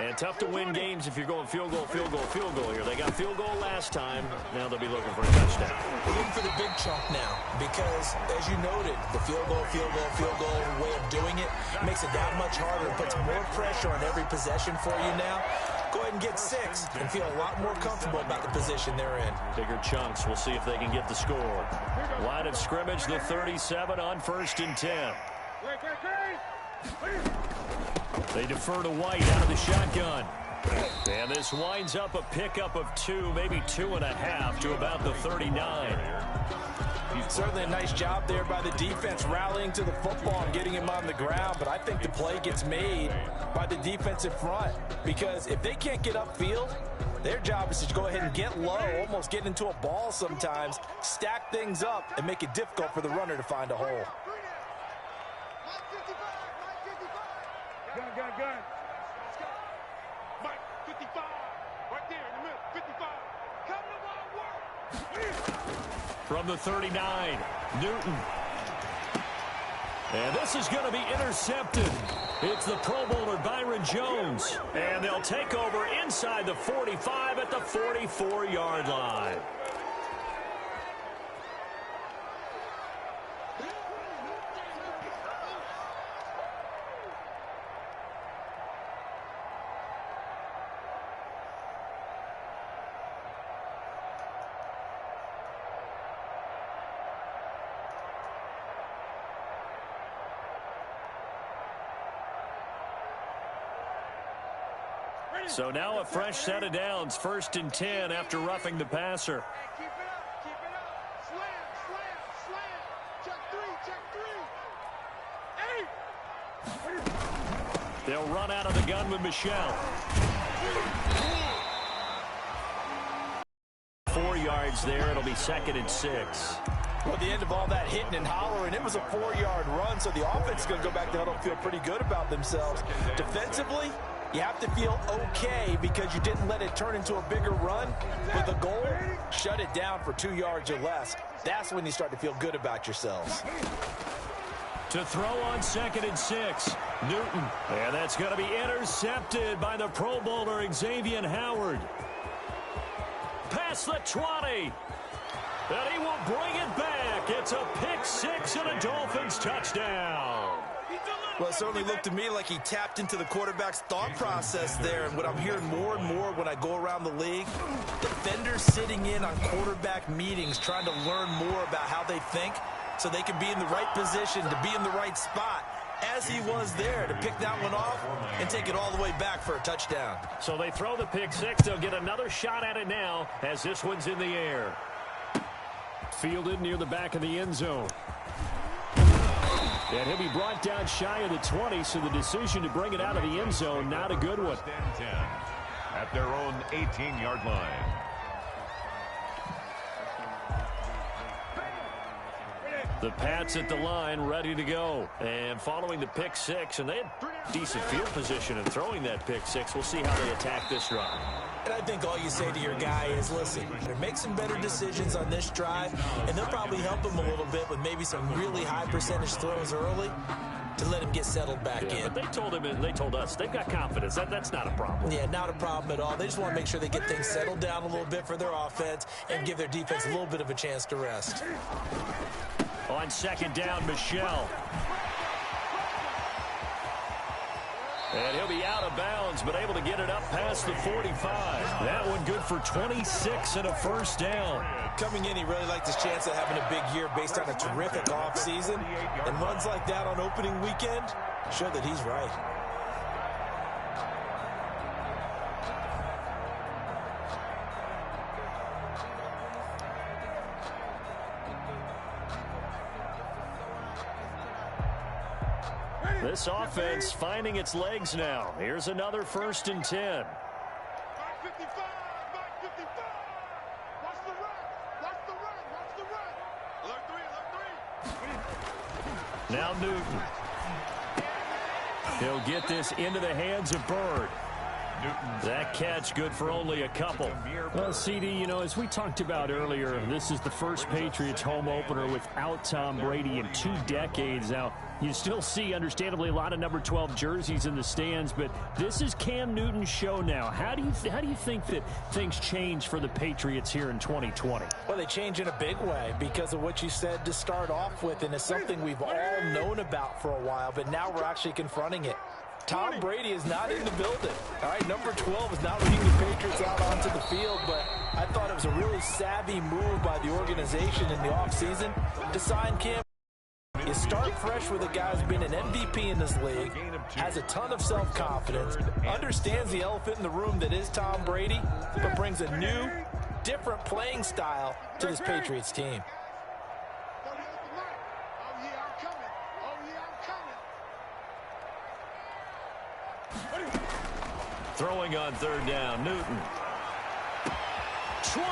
And tough to win games if you're going field goal, field goal, field goal here. They got field goal last time. Now they'll be looking for a touchdown. We're looking for the big chunk now because, as you noted, the field goal way of doing it makes it that much harder. It puts more pressure on every possession for you now. Go ahead and get 6 and feel a lot more comfortable about the position they're in. Bigger chunks. We'll see if they can get the score. Line of scrimmage, the 37 on 1st and 10. They defer to White out of the shotgun. And this winds up a pickup of 2, maybe 2.5 to about the 39. Certainly a nice job there by the defense rallying to the football and getting him on the ground, but I think the play gets made by the defensive front because if they can't get upfield, their job is to go ahead and get low, almost get into a ball sometimes, stack things up, and make it difficult for the runner to find a hole. Gun. Mike, 55. Right there in the middle. 55. Come to my work. From the 39, Newton. And this is going to be intercepted. It's the Pro Bowler Byron Jones. And they'll take over inside the 45 at the 44-yard line. So now a fresh set of downs, 1st and 10 after roughing the passer. Keep it up. Slam. Check 3. They'll run out of the gun with Michelle. 4 yards there. It'll be 2nd and 6. Well, at the end of all that hitting and hollering, it was a 4-yard run, so the offense is going to go back to huddle and feel pretty good about themselves. Defensively, you have to feel okay because you didn't let it turn into a bigger run. But the goal, shut it down for 2 yards or less. That's when you start to feel good about yourselves. To throw on 2nd and 6, Newton. And that's going to be intercepted by the Pro Bowler Xavier Howard. Past the 20. And he will bring it back. It's a pick 6 and a Dolphins touchdown. Well, it certainly looked to me like he tapped into the quarterback's thought process there. And what I'm hearing more and more when I go around the league, defenders sitting in on quarterback meetings trying to learn more about how they think so they can be in the right position to be in the right spot, as he was there to pick that one off and take it all the way back for a touchdown. So they throw the pick 6. They'll get another shot at it now as this one's in the air. Fielded near the back of the end zone. And he'll be brought down shy of the 20, so the decision to bring it out of the end zone, not a good one. 10 at their own 18-yard line. The Pats at the line, ready to go. And following the pick 6, and they had decent field position in throwing that pick 6. We'll see how they attack this drive. And I think all you say to your guy is, listen, make some better decisions on this drive, and they'll probably help him a little bit with maybe some really high percentage throws early to let him get settled back in. But they told him, and they told us, they've got confidence. That's not a problem. Yeah, not a problem at all. They just want to make sure they get things settled down a little bit for their offense and give their defense a little bit of a chance to rest. On 2nd down, Michelle. And he'll be out of bounds, but able to get it up past the 45. That one good for 26 and a 1st down. Coming in, he really liked his chance of having a big year based on a terrific offseason. And runs like that on opening weekend show that he's right. This offense finding its legs now. Here's another 1st and 10. Mike 55. Watch the run. Alert 3. Now Newton. He'll get this into the hands of Bird. That catch good for only a couple. Well, CD, you know, as we talked about earlier, this is the first Patriots home opener without Tom Brady in 2 decades. Now, you still see, understandably, a lot of number 12 jerseys in the stands, but this is Cam Newton's show now. How do you think that things change for the Patriots here in 2020? Well, they change in a big way because of what you said to start off with, and it's something we've all known about for a while, but now we're actually confronting it. Tom Brady is not in the building. All right, number 12 is not leading the Patriots out onto the field, but I thought it was a really savvy move by the organization in the offseason to sign Cam. You start fresh with a guy who's been an MVP in this league, has a ton of self-confidence, understands the elephant in the room that is Tom Brady, but brings a new, different playing style to this Patriots team. Throwing on 3rd down, Newton. 20.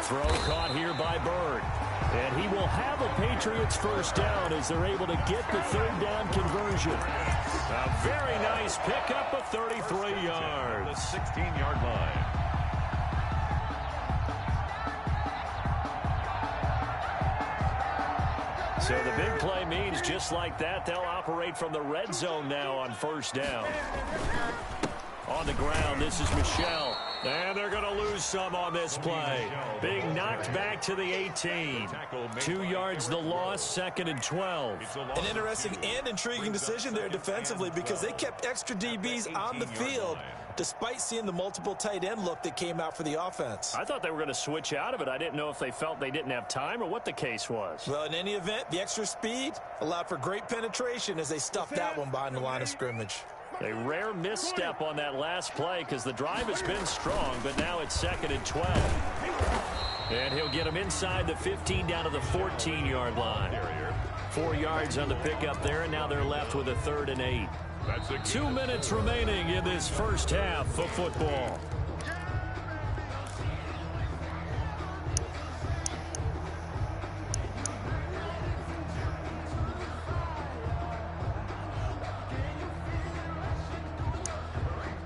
Throw caught here by Bird. And he will have a Patriots first down as they're able to get the 3rd down conversion. A very nice pickup of 33 yards. The 16-yard line. So the big play means just like that, they'll operate from the red zone now on 1st down. On the ground, this is Michel. And they're going to lose some on this play. Being knocked back to the 18. 2 yards the loss, 2nd and 12. An interesting and intriguing decision there defensively because they kept extra DBs on the field despite seeing the multiple tight end look that came out for the offense. I thought they were going to switch out of it. I didn't know if they felt they didn't have time or what the case was. Well, in any event, the extra speed allowed for great penetration as they stuffed that one behind the line of scrimmage. A rare misstep on that last play because the drive has been strong, but now it's 2nd and 12. And he'll get him inside the 15 down to the 14-yard line. 4 yards on the pickup there, and now they're left with a 3rd and 8. 2 minutes remaining in this first half of football.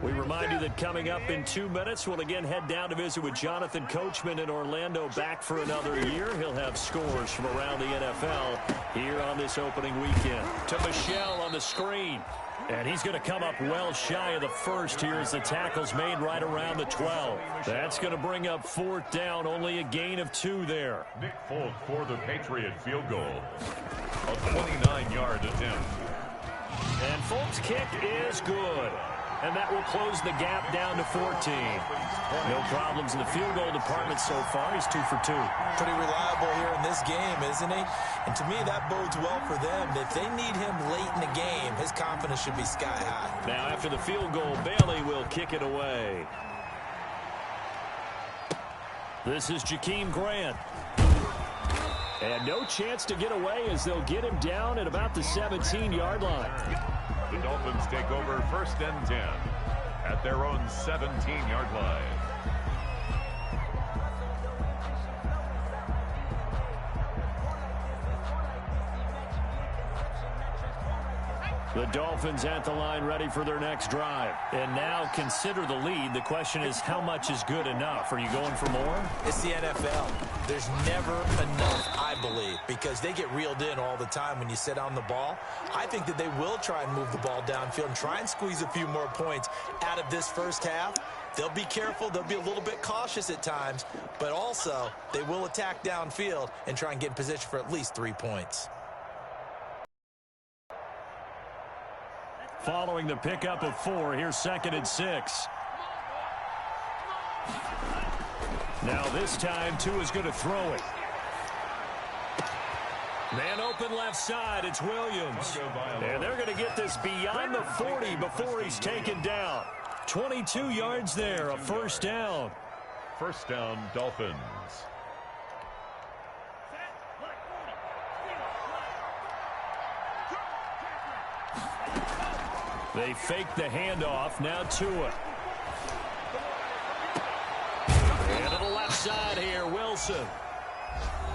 We remind you that coming up in 2 minutes, we'll again head down to visit with Jonathan Coachman in Orlando, back for another year. He'll have scores from around the NFL here on this opening weekend. To Michel on the screen. And he's going to come up well shy of the first here as the tackle's made right around the 12. That's going to bring up 4th down, only a gain of 2 there. Nick Folk for the Patriot field goal. A 29-yard attempt. And Folk's kick is good. And that will close the gap down to 14. No problems in the field goal department so far. He's 2 for 2. Pretty reliable here in this game, isn't he? And to me, that bodes well for them. If they need him late in the game, his confidence should be sky high. Now, after the field goal, Bailey will kick it away. This is Jakeem Grant. And no chance to get away as they'll get him down at about the 17-yard line. The Dolphins take over 1st and 10 at their own 17-yard line. The Dolphins at the line ready for their next drive. And now consider the lead. The question is, how much is good enough? Are you going for more? It's the NFL. There's never enough, I believe, because they get reeled in all the time when you sit on the ball. I think that they will try and move the ball downfield and try and squeeze a few more points out of this first half. They'll be careful. They'll be a little bit cautious at times, but also they will attack downfield and try and get in position for at least 3 points. Following the pickup of 4, here's 2nd and 6. Now this time, Tua is going to throw it. Man open left side, it's Williams. And they're going to get this beyond the 40 before he's taken down. 22 yards there, a 1st down. 1st down, Dolphins. They fake the handoff. Now Tua. And to the left side here, Wilson.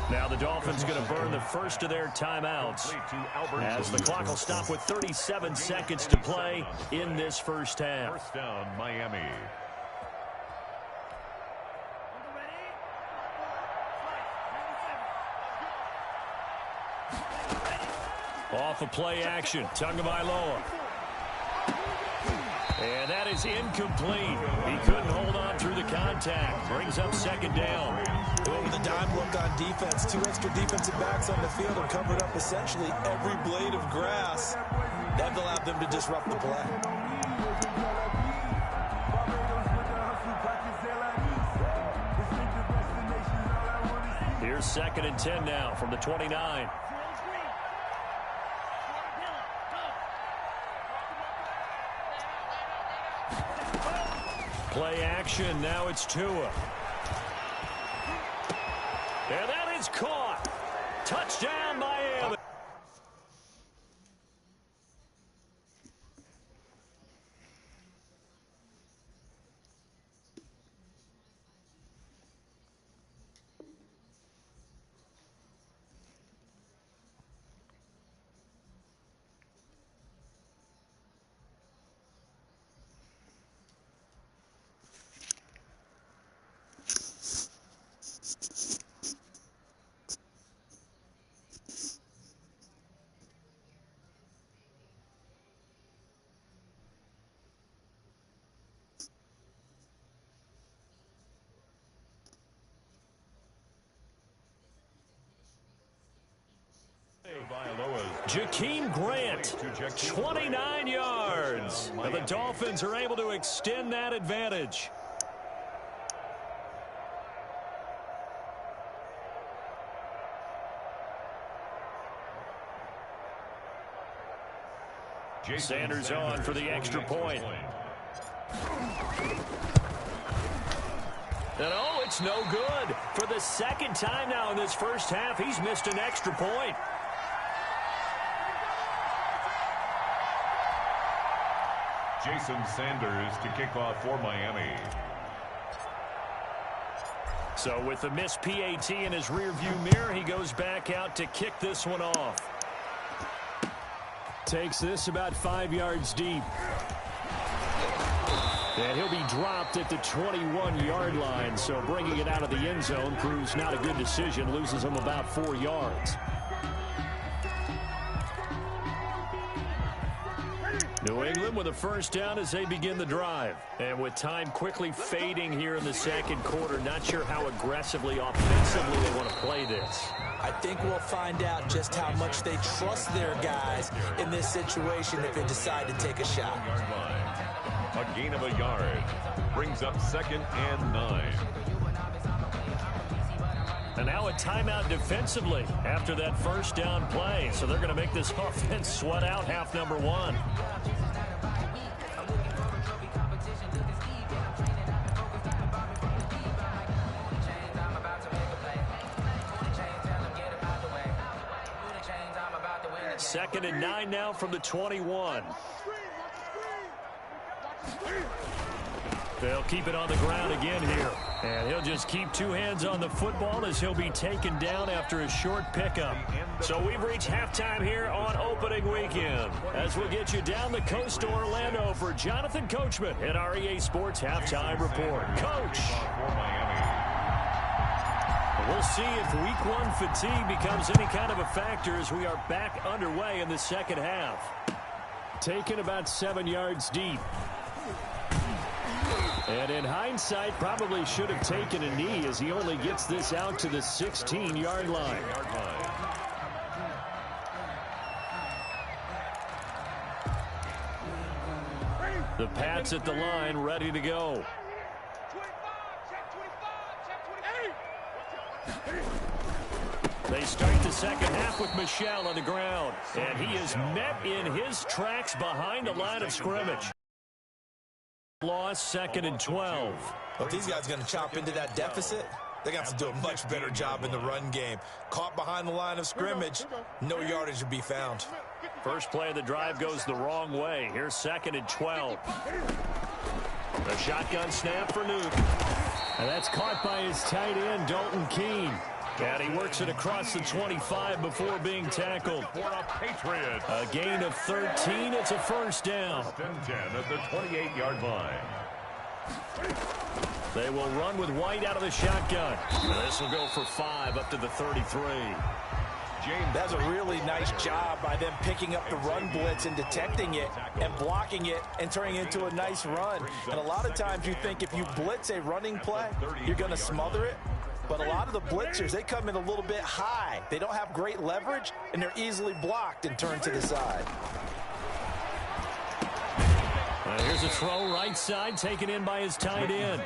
Now the Dolphins going to burn the first of their timeouts as the clock will stop with 37 seconds to play in this first half. First down, Miami. Off of play action, Tagovailoa. And that is incomplete. He couldn't hold on through the contact. Brings up second down. With a dime look on defense, 2 extra defensive backs on the field and covered up essentially every blade of grass. That allowed them to disrupt the play. Here's second and 10 now from the 29. Play action, now it's Tua. And that is caught. Touchdown, Miami. Jakeem Grant, 29 yards. And the Dolphins are able to extend that advantage. Sanders on for the extra point. And oh, it's no good. For the second time now in this first half, he's missed an extra point. Jason Sanders to kick off for Miami. So with the missed PAT in his rearview mirror, he goes back out to kick this one off. Takes this about 5 yards deep. And he'll be dropped at the 21-yard line. So bringing it out of the end zone proves not a good decision. Loses him about 4 yards. New England with a first down as they begin the drive. And with time quickly fading here in the second quarter, not sure how aggressively, offensively they want to play this. I think we'll find out just how much they trust their guys in this situation if they decide to take a shot. A gain of a yard. Brings up second and 9. And now a timeout defensively after that first down play. So they're going to make this offense sweat out half number 1. Second and 9 now from the 21. They'll keep it on the ground again here. And he'll just keep 2 hands on the football as he'll be taken down after a short pickup. So we've reached halftime here on opening weekend. As we'll get you down the coast to Orlando for Jonathan Coachman at our EA Sports Halftime Report. Coach. We'll see if week 1 fatigue becomes any kind of a factor as we are back underway in the second half. Taken about 7 yards deep. And in hindsight, probably should have taken a knee as he only gets this out to the 16-yard line. The Pats at the line, ready to go. They start the second half with Michel on the ground. And he is met in his tracks behind the line of scrimmage. Loss, second and 12. Well, if these guys are going to chop into that deficit, they're going to have to do a much better job in the run game. Caught behind the line of scrimmage, no yardage to be found. First play of the drive goes the wrong way. Here's second and 12. The shotgun snap for Newton. And that's caught by his tight end, Dalton Keene. And he works it across the 25 before being tackled. For a Patriot. A gain of 13. It's a first down. 10 at the 28-yard line. They will run with White out of the shotgun. This will go for 5 up to the 33. That's a really nice job by them picking up the run blitz and detecting it and blocking it and turning it into a nice run. And a lot of times you think if you blitz a running play, you're going to smother it. But a lot of the blitzers, they come in a little bit high. They don't have great leverage, and they're easily blocked and turned to the side. Here's a throw right side, taken in by his tight end.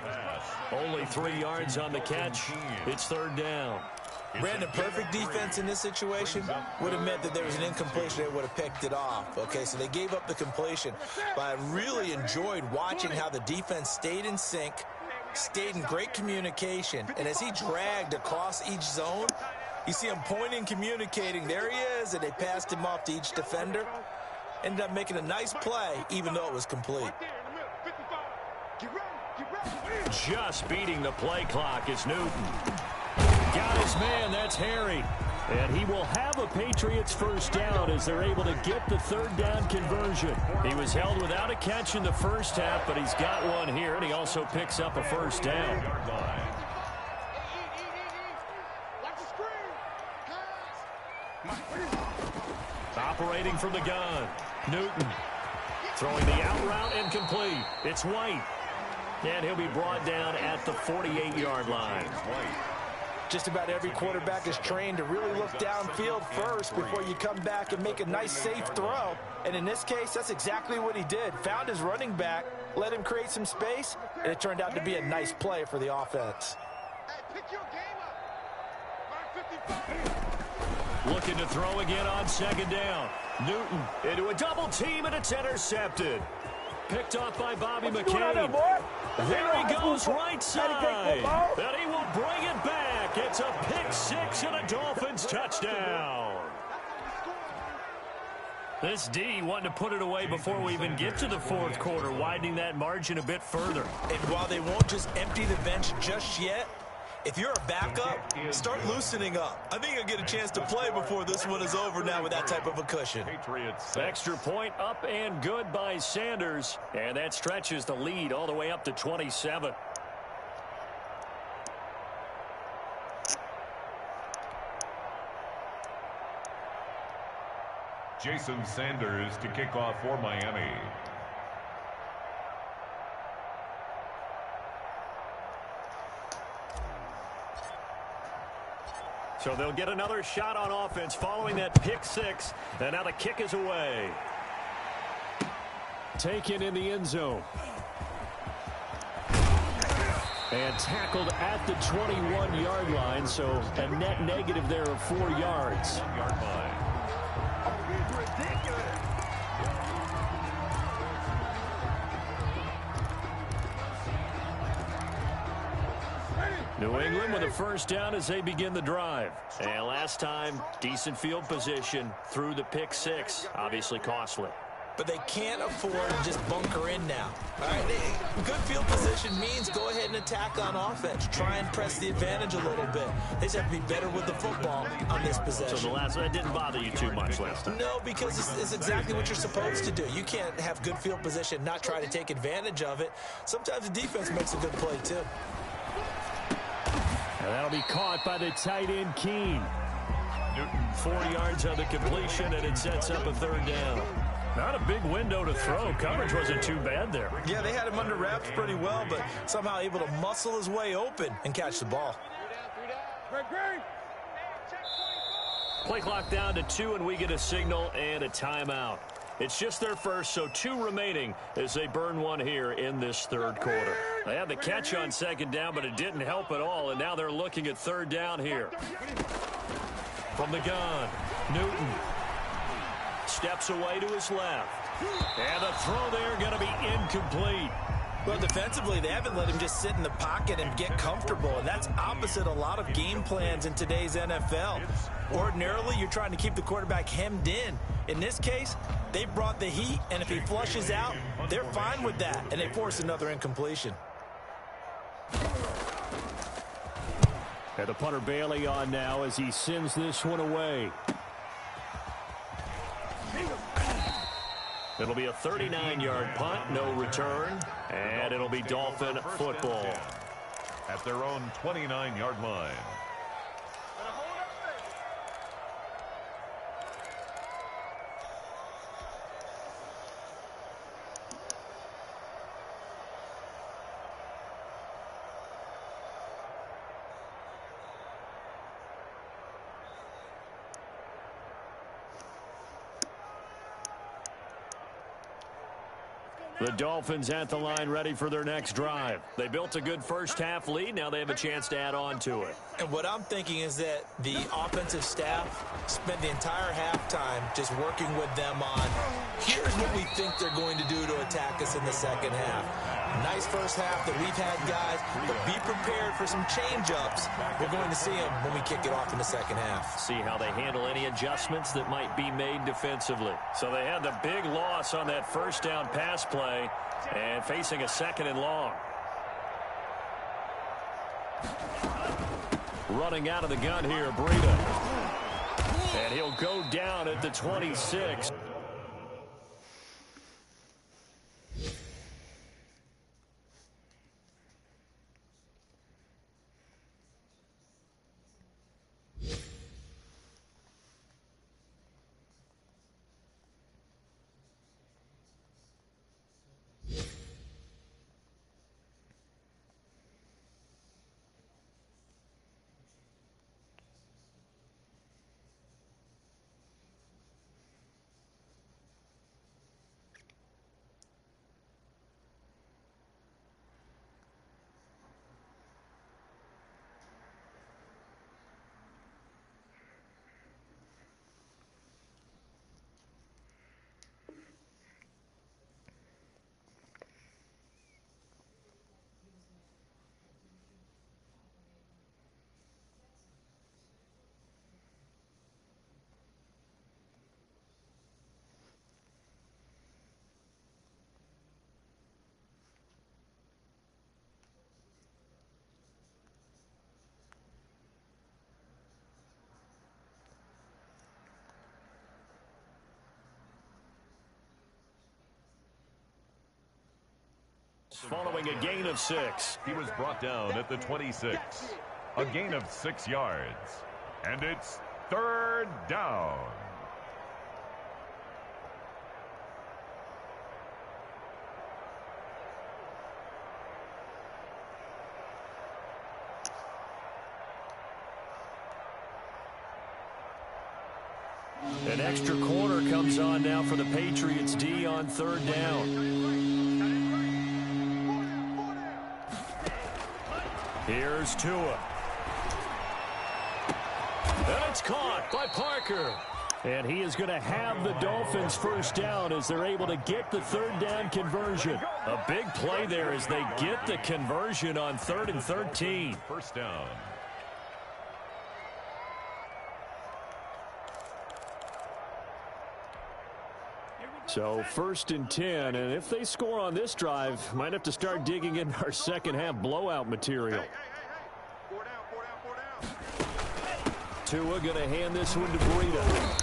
Only 3 yards on the catch. It's third down. Brandon, perfect defense in this situation would have meant that there was an incompletion. They would have picked it off. Okay, so they gave up the completion. But I really enjoyed watching how the defense stayed in sync, stayed in great communication. And as he dragged across each zone, you see him pointing, communicating. There he is, and they passed him off to each defender. Ended up making a nice play, even though it was complete. Just beating the play clock is Newton. Got his man, that's Harry. And he will have a Patriots first down as they're able to get the third down conversion. He was held without a catch in the first half, but he's got one here, and he also picks up a first down. Operating from the gun, Newton. Throwing the out route incomplete. It's White. And he'll be brought down at the 48-yard line. Just about every quarterback is trained to really look downfield first before you come back and make a nice, safe throw. And in this case, that's exactly what he did. Found his running back, let him create some space, and it turned out to be a nice play for the offense. Looking to throw again on second down. Newton into a double team, and it's intercepted. Picked off by Bobby McCain. There he goes right side. And he will bring it back. It's a pick six and a Dolphins touchdown. This D wanted to put it away before we even get to the fourth quarter, widening that margin a bit further. And while they won't just empty the bench just yet, if you're a backup, start loosening up. I think you'll get a chance to play before this one is over now with that type of a cushion. Extra point up and good by Sanders. And that stretches the lead all the way up to 27. Jason Sanders to kick off for Miami. So they'll get another shot on offense following that pick six. And now the kick is away. Taken in the end zone. And tackled at the 21-yard line. So a net negative there of 4 yards. Yard line. New England with a first down as they begin the drive. And last time, decent field position through the pick six. Obviously costly. But they can't afford to just bunker in now. All right, good field position means go ahead and attack on offense. Try and press the advantage a little bit. They just have to be better with the football on this possession. So that didn't bother you too much last time? No, because it's exactly what you're supposed to do. You can't have good field position, not try to take advantage of it. Sometimes the defense makes a good play, too. And that'll be caught by the tight end, Keene. Newton, 4 yards on the completion, and it sets up a third down. Not a big window to throw. Coverage wasn't too bad there. Yeah, they had him under wraps pretty well, but somehow able to muscle his way open and catch the ball. Play clock down to 2, and we get a signal and a timeout. It's just their first, so 2 remaining as they burn one here in this third quarter. They had the catch on second down, but it didn't help at all, and now they're looking at third down here. From the gun, Newton steps away to his left. And the throw there going to be incomplete. Well, defensively, they haven't let him just sit in the pocket and get comfortable, and that's opposite a lot of game plans in today's NFL. Ordinarily, you're trying to keep the quarterback hemmed in. In this case, they brought the heat, and if he flushes out, they're fine with that, and they force another incompletion. And the punter Bailey on now as he sends this one away. It'll be a 39-yard punt, no return, and it'll be Dolphin football. At their own 29-yard line. The Dolphins at the line ready for their next drive. They built a good first-half lead. Now they have a chance to add on to it. And what I'm thinking is that the offensive staff spent the entire halftime just working with them on, here's what we think they're going to do to attack us in the second half. Nice first half that we've had, guys, but be prepared for some change-ups. We're going to see them when we kick it off in the second half. See how they handle any adjustments that might be made defensively. So they had the big loss on that first down pass play and facing a 2nd and long. Running out of the gun here, Breida. And he'll go down at the 26. Following a gain of 6. He was brought down at the 26. A gain of 6 yards. And it's 3rd down. An extra corner comes on now for the Patriots D on 3rd down. Here's Tua. And it's caught by Parker. And he is going to have the Dolphins first down as they're able to get the 3rd down conversion. A big play there as they get the conversion on 3rd and 13. First down. So 1st and 10, and if they score on this drive, might have to start digging in our second half blowout material. Tua going to hand this one to Breida.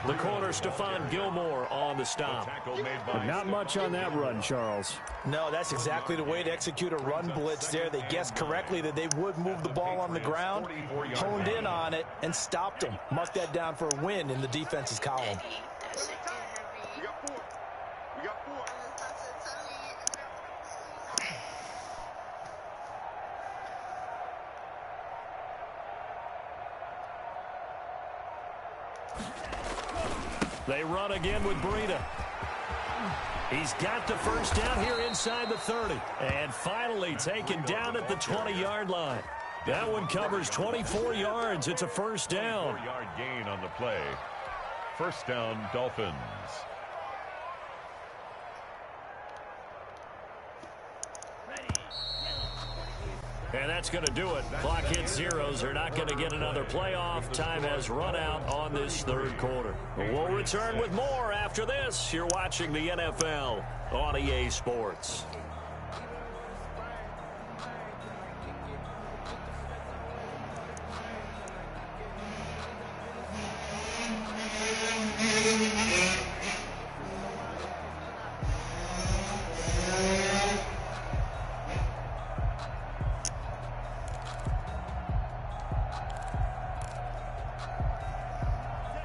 The corner, Stephon Gilmore on the stop. Not much on that run, Charles. No, that's exactly the way to execute a run blitz there. They guessed correctly that they would move the ball on the ground, honed in on it, and stopped them. Mark that down for a win in the defense's column. We got 4. We got 4. They run again with Breida. He's got the first down here inside the 30. And finally taken down at the 20-yard line. That one covers 24 yards. It's a first down. 4-yard gain on the play. First down, Dolphins. And that's going to do it. Clock hits zeros. They're not going to get another playoff. Time has run out on this 3rd quarter. We'll return with more after this. You're watching the NFL on EA Sports.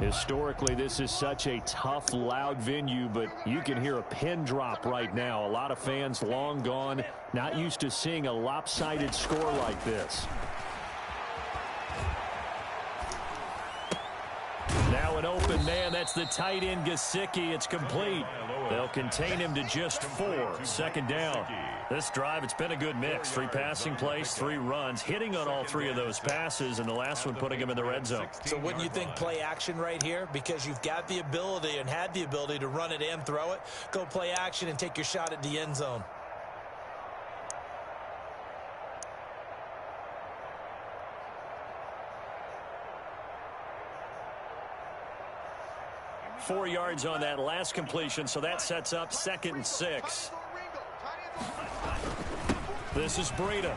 Historically, this is such a tough, loud venue, but you can hear a pin drop right now. A lot of fans long gone, not used to seeing a lopsided score like this. Now an open man. That's the tight end, Gesicki. It's complete. They'll contain him to just 4. Second down. This drive, it's been a good mix. 3 passing plays, 3 runs, hitting on all 3 of those passes, and the last one putting him in the red zone. So wouldn't you think play action right here? Because you've got the ability and had the ability to run it and throw it. Go play action and take your shot at the end zone. Four yards on that last completion, so that sets up 2nd and 6. This is Breida.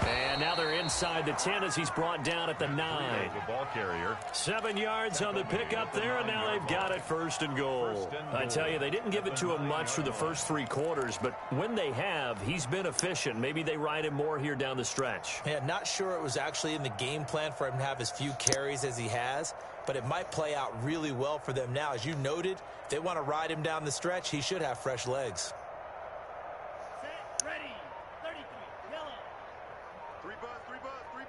And now they're inside the 10 as he's brought down at the 9. The ball carrier. 7 yards on the pickup there, and now they've got it 1st and goal. I tell you, they didn't give it to him much for the first 3 quarters, but when they have, he's been efficient. Maybe they ride him more here down the stretch. Yeah, not sure it was actually in the game plan for him to have as few carries as he has, but it might play out really well for them now. As you noted, if they want to ride him down the stretch, he should have fresh legs. Set, ready, 33, yellow. 3 buzz, 3 buzz, 3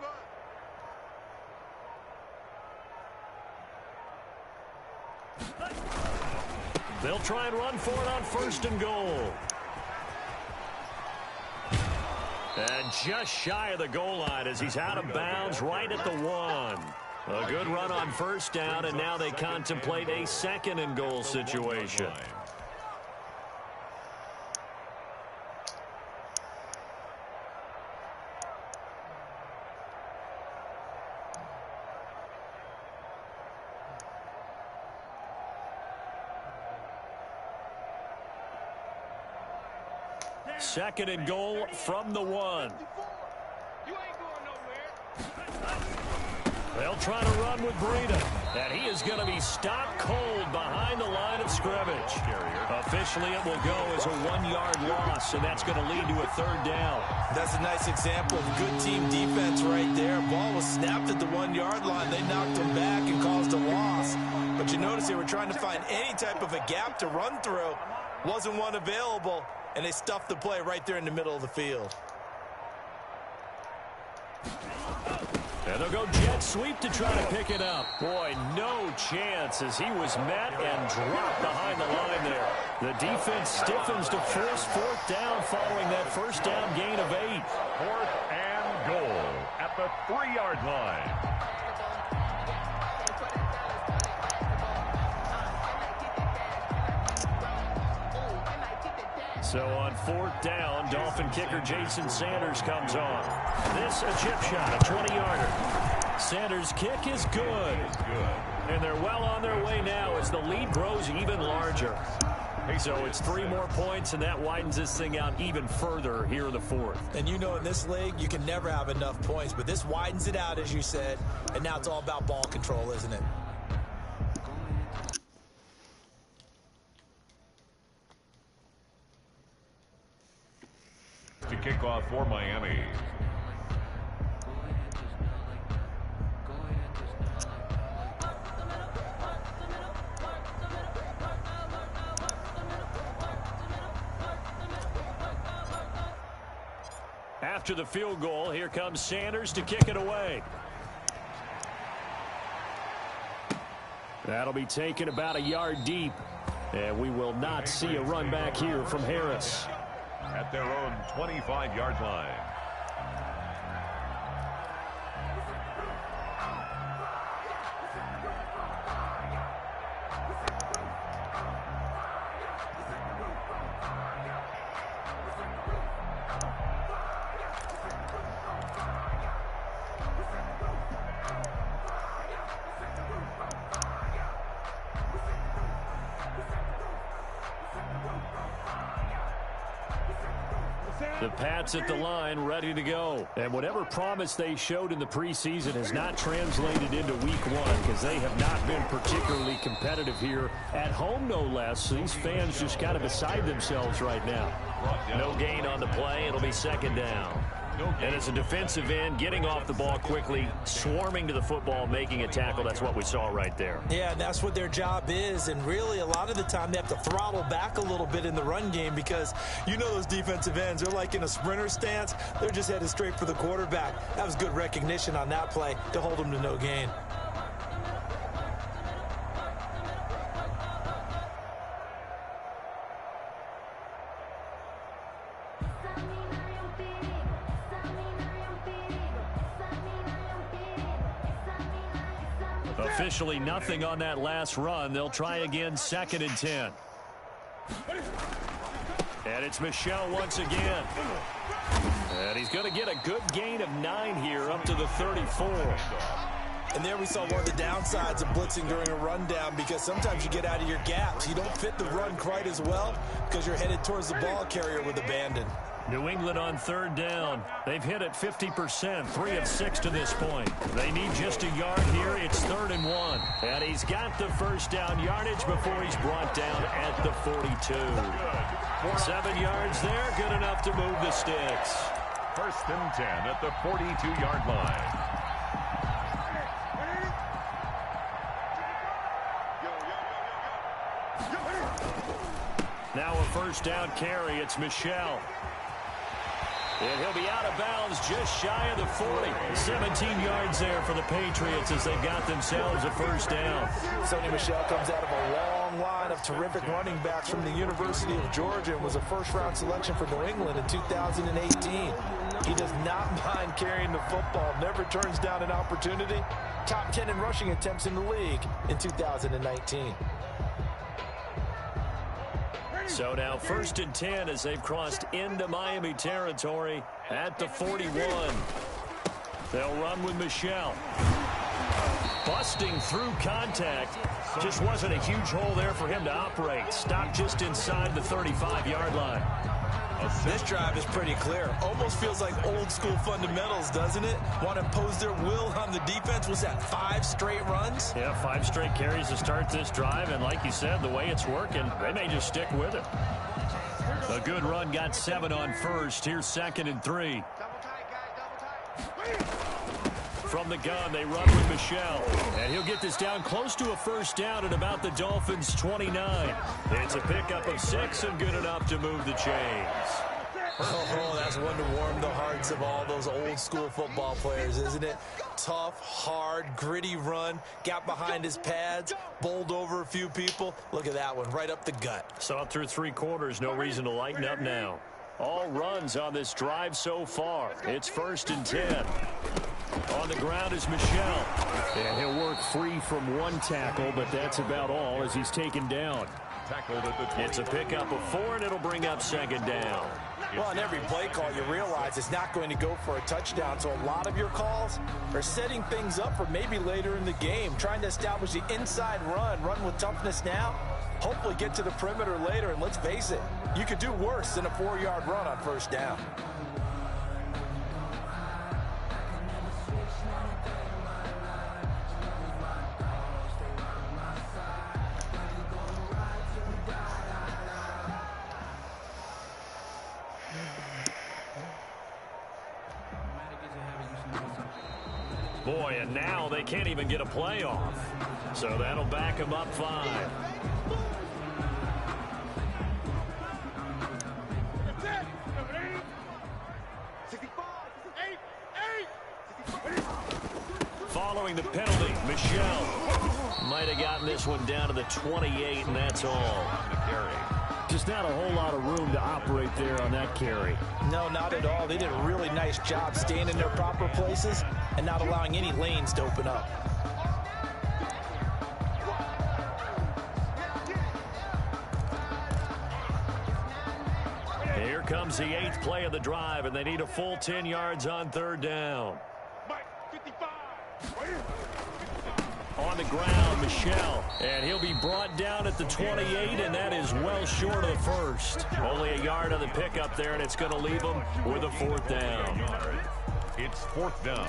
buzz. They'll try and run for it on 1st and goal. And just shy of the goal line as he's out of bounds right at the 1. A good run on 1st down, and now they contemplate a 2nd and goal situation. Second and goal from the 1. You ain't going nowhere. They'll try to run with Breida. And he is going to be stopped cold behind the line of scrimmage. Officially, it will go as a 1-yard loss, and that's going to lead to a 3rd down. That's a nice example of good team defense right there. Ball was snapped at the 1-yard line. They knocked him back and caused a loss. But you notice they were trying to find any type of a gap to run through. Wasn't one available, and they stuffed the play right there in the middle of the field. And they'll go jet sweep to try to pick it up. Boy, no chance as he was met and dropped behind the line there. The defense stiffens to force 4th down following that 1st down gain of 8. 4th and goal at the 3-yard line. So on 4th down, Dolphin kicker Jason Sanders comes on. This a chip shot, a 20-yarder. Sanders' kick is good. And they're well on their way now as the lead grows even larger. So it's 3 more points, and that widens this thing out even further here in the 4th. And you know in this league, you can never have enough points, but this widens it out, as you said, and now it's all about ball control, isn't it? To kick off for Miami. After the field goal, here comes Sanders to kick it away. That'll be taken about a yard deep. And we will not see a run back here from Harris. At their own 25-yard line. The Pats at the line, ready to go. And whatever promise they showed in the preseason has not translated into week 1 because they have not been particularly competitive here at home, no less. These fans just kind of beside themselves right now. No gain on the play. It'll be 2nd down. And as a defensive end, getting off the ball quickly, swarming to the football, making a tackle, that's what we saw right there. Yeah, and that's what their job is. And really, a lot of the time, they have to throttle back a little bit in the run game because you know those defensive ends, they're like in a sprinter stance. They're just headed straight for the quarterback. That was good recognition on that play to hold them to no gain. Officially nothing on that last run. They'll try again, 2nd and 10. And it's Michel once again. And he's going to get a good gain of 9 here up to the 34. And there we saw one of the downsides of blitzing during a rundown because sometimes you get out of your gaps. You don't fit the run quite as well because you're headed towards the ball carrier with abandon. New England on 3rd down. They've hit it 50%, 3 of 6 to this point. They need just a yard here. It's 3rd and 1. And he's got the first down yardage before he's brought down at the 42. 7 yards there, good enough to move the sticks. 1st and 10 at the 42-yard line. Now a 1st down carry. It's Michel. And he'll be out of bounds just shy of the 40. 17 yards there for the Patriots as they've got themselves a 1st down. Sony Michel comes out of a long line of terrific running backs from the University of Georgia and was a first-round selection for New England in 2018. He does not mind carrying the football, never turns down an opportunity. Top 10 in rushing attempts in the league in 2019. So now 1st and 10 as they've crossed into Miami territory at the 41. They'll run with Michel. Busting through contact. Just wasn't a huge hole there for him to operate. Stopped just inside the 35-yard line. This drive is pretty clear. Almost feels like old school fundamentals, doesn't it? Want to impose their will on the defense. Was that 5 straight runs? Yeah, 5 straight carries to start this drive. And like you said, the way it's working, they may just stick with it. A good run, got 7 on 1st. Here's 2nd and 3. From the gun, they run with Michel. And he'll get this down close to a 1st down at about the Dolphins' 29. It's a pickup of 6 and good enough to move the chains. Oh, that's one to warm the hearts of all those old school football players, isn't it? Tough, hard, gritty run. Got behind his pads, bowled over a few people. Look at that one, right up the gut. Saw it through 3 quarters. No reason to lighten up now. All runs on this drive so far. It's 1st and 10. On the ground is Michel. And he'll work free from 1 tackle, but that's about all as he's taken down. Tackled at the 20. It's a pickup of 4, and it'll bring up 2nd down. Well, on every play call, you realize it's not going to go for a touchdown, so a lot of your calls are setting things up for maybe later in the game, trying to establish the inside run with toughness now, hopefully get to the perimeter later, and let's face it, you could do worse than a 4-yard run on 1st down. Boy, and now they can't even get a play off. So that'll back them up 5. Following the penalty, Michel might have gotten this one down to the 28, and that's all. Just not a whole lot of room to operate there on that carry. No, not at all. They did a really nice job staying in their proper places and not allowing any lanes to open up. Here comes the 8th play of the drive, and they need a full 10 yards on 3rd down. On the ground, Michel, and he'll be brought down at the 28, and that is well short of the 1st. Only a yard on the pickup there, and it's going to leave them with a 4th down. It's 4th down.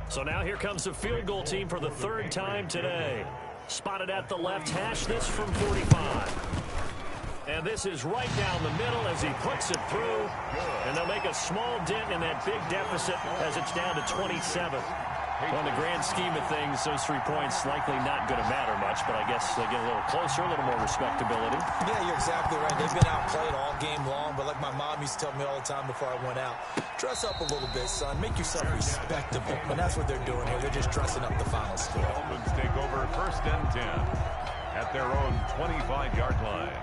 So now here comes the field goal team for the 3rd time today. Spotted at the left hash, this from 45. And this is right down the middle as he puts it through. And they'll make a small dent in that big deficit as it's down to 27. Well, in the grand scheme of things, those 3 points likely not going to matter much, but I guess they get a little closer, a little more respectability. Yeah, you're exactly right. They've been outplayed all game long, but like my mom used to tell me all the time before I went out, dress up a little bit, son. Make yourself respectable. And that's what they're doing here. They're just dressing up the final score. Dolphins take over 1st and 10 at their own 25-yard line.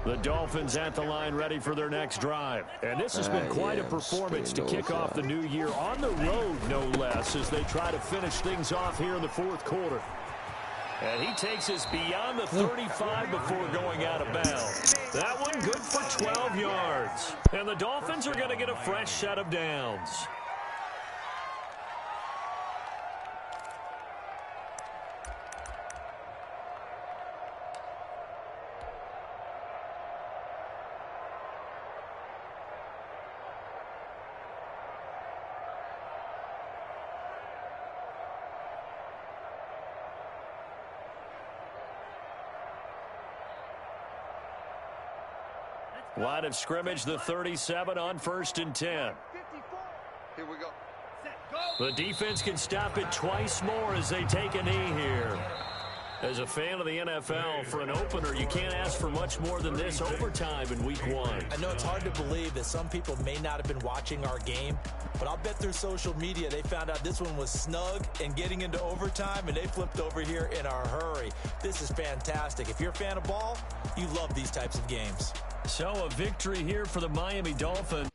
The Dolphins at the line ready for their next drive. And this has been quite a performance to kick off the new year on the road, no less, as they try to finish things off here in the 4th quarter. And he takes us beyond the 35 before going out of bounds. That one good for 12 yards. And the Dolphins are going to get a fresh set of downs. Line of scrimmage, the 37 on 1st and 10. Here we go. The defense can stop it twice more as they take a knee here. As a fan of the NFL, for an opener, you can't ask for much more than this overtime in week 1. I know it's hard to believe that some people may not have been watching our game, but I'll bet through social media they found out this one was snug and getting into overtime, and they flipped over here in a hurry. This is fantastic. If you're a fan of ball, you love these types of games. So a victory here for the Miami Dolphins.